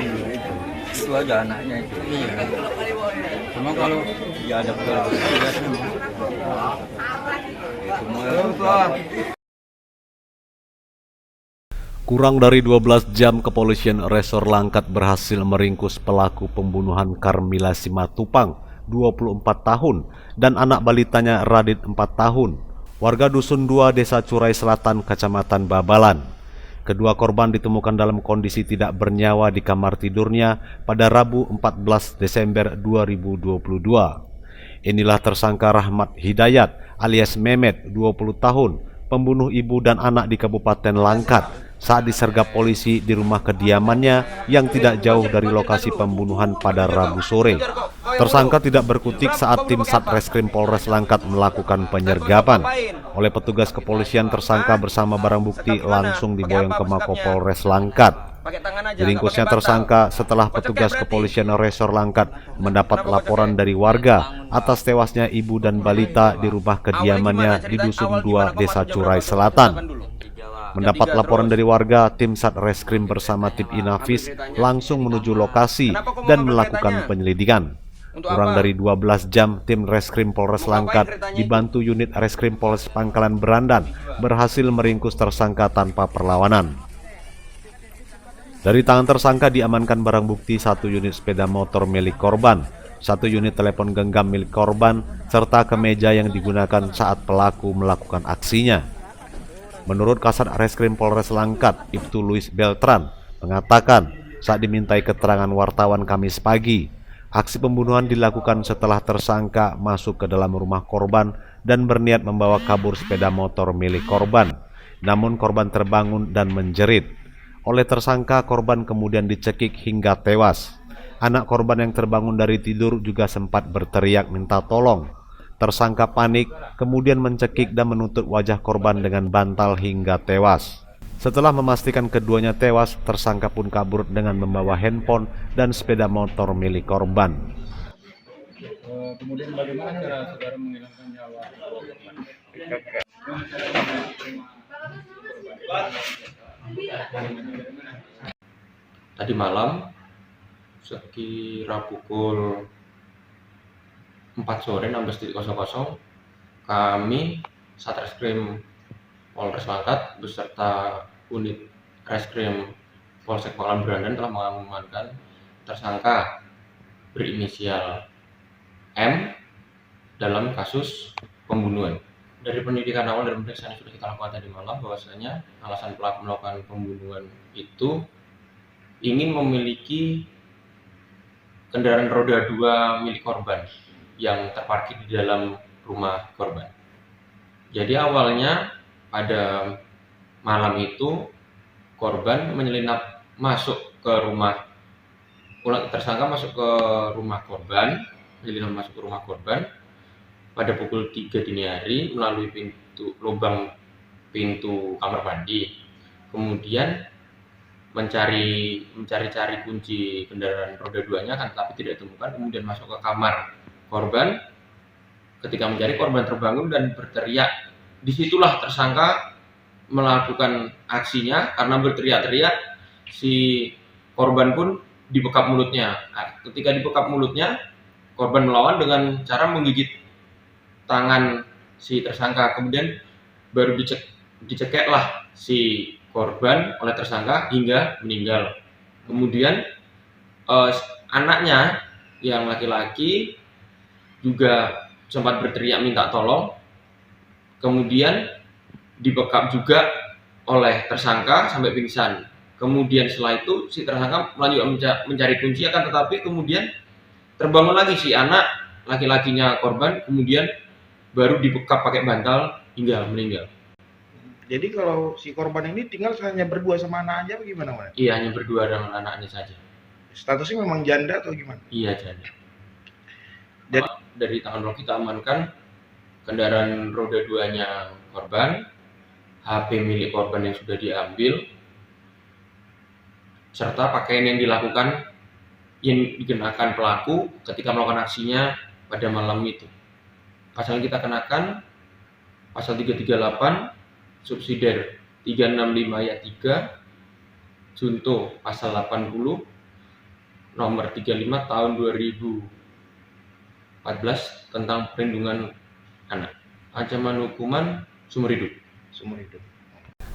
Iya itu aja anaknya itu. Iya. Cuma kalau Ya ada betul. lihat memang Semua Kurang dari 12 jam kepolisian Resor Langkat berhasil meringkus pelaku pembunuhan Karmila Simatupang, 24 tahun, dan anak balitanya Radit 4 tahun, warga Dusun 2 Desa Curai Selatan, Kecamatan Babalan. Kedua korban ditemukan dalam kondisi tidak bernyawa di kamar tidurnya pada Rabu 14 Desember 2022. Inilah tersangka Rahmat Hidayat alias Memet, 20 tahun, pembunuh ibu dan anak di Kabupaten Langkat saat disergap polisi di rumah kediamannya yang tidak jauh dari lokasi pembunuhan pada Rabu sore. Tersangka tidak berkutik saat tim Satreskrim Polres Langkat melakukan penyergapan. Oleh petugas kepolisian, tersangka bersama barang bukti langsung diboyong ke Mako Polres Langkat. Diringkusnya tersangka setelah petugas kepolisian Resor Langkat mendapat laporan dari warga atas tewasnya ibu dan balita di rumah kediamannya di Dusun 2 Desa Curai Selatan. Mendapat laporan dari warga, tim Satreskrim bersama tim Inafis langsung menuju lokasi dan melakukan penyelidikan. Kurang dari 12 jam, tim Reskrim Polres Langkat dibantu unit Reskrim Polres Pangkalan Berandan berhasil meringkus tersangka tanpa perlawanan. Dari tangan tersangka diamankan barang bukti 1 unit sepeda motor milik korban, 1 unit telepon genggam milik korban, serta kemeja yang digunakan saat pelaku melakukan aksinya. Menurut Kasat Reskrim Polres Langkat, Ibtu Luis Beltran, mengatakan saat dimintai keterangan wartawan Kamis pagi, aksi pembunuhan dilakukan setelah tersangka masuk ke dalam rumah korban dan berniat membawa kabur sepeda motor milik korban. Namun korban terbangun dan menjerit. Oleh tersangka, korban kemudian dicekik hingga tewas. Anak korban yang terbangun dari tidur juga sempat berteriak minta tolong. Tersangka panik, kemudian mencekik dan menutup wajah korban dengan bantal hingga tewas. Setelah memastikan keduanya tewas, tersangka pun kabur dengan membawa handphone dan sepeda motor milik korban. kemudian bagaimana cara saudara menghilangkan nyawa korban? Tadi malam sekira pukul 4 sore 16.00 kami Satreskrim Polres Langkat beserta unit Reskrim Polsek Pangkalan Berandan telah mengamankan tersangka berinisial M dalam kasus pembunuhan. Dari penyidikan awal dan pemeriksaan yang sudah kita lakukan tadi malam, bahwasanya alasan pelaku melakukan pembunuhan itu ingin memiliki kendaraan roda 2 milik korban yang terparkir di dalam rumah korban. Jadi awalnya pada malam itu korban menyelinap masuk ke rumah, tersangka masuk ke rumah korban, menyelinap masuk ke rumah korban pada pukul 3 dini hari melalui lubang pintu kamar mandi. Kemudian mencari kunci kendaraan roda 2-nya kan, tapi tidak ditemukan. Kemudian masuk ke kamar korban. Ketika mencari, korban terbangun dan berteriak. Disitulah tersangka melakukan aksinya. Karena berteriak-teriak, si korban pun dibekap mulutnya. Nah, ketika dibekap mulutnya, korban melawan dengan cara menggigit tangan si tersangka. Kemudian baru dicekeklah si korban oleh tersangka hingga meninggal. Kemudian anaknya yang laki-laki juga sempat berteriak minta tolong. Kemudian dibekap juga oleh tersangka sampai pingsan. Kemudian setelah itu si tersangka melanjutkan mencari kunci, akan tetapi kemudian terbangun lagi si anak laki-lakinya korban, kemudian baru dibekap pakai bantal hingga meninggal. Jadi kalau si korban ini tinggal hanya berdua sama anak aja, bagaimana, Mas? Iya, hanya berdua dengan anaknya saja. Statusnya memang janda atau gimana? Iya, janda. Jadi dari tangan pelaku kita amankan kendaraan roda 2-nya korban, HP milik korban yang sudah diambil, serta pakaian yang dikenakan pelaku ketika melakukan aksinya pada malam itu. Pasal yang kita kenakan pasal 338 subsidiar 365 ayat 3 junto pasal 80 nomor 35 tahun 2014 tentang perlindungan anak. Ancaman hukuman seumur hidup. Seumur hidup.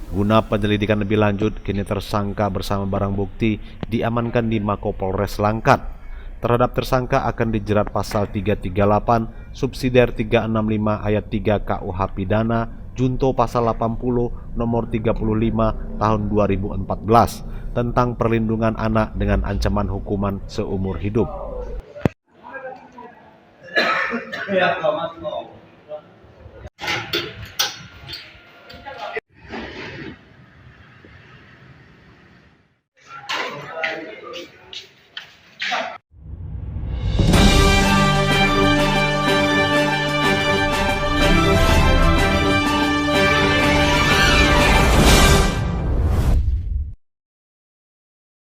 Guna penyelidikan lebih lanjut, kini tersangka bersama barang bukti diamankan di Mako Polres Langkat. Terhadap tersangka akan dijerat pasal 338 subsidiar 365 ayat 3 KUH Pidana junto pasal 80 nomor 35 tahun 2014 tentang perlindungan anak dengan ancaman hukuman seumur hidup.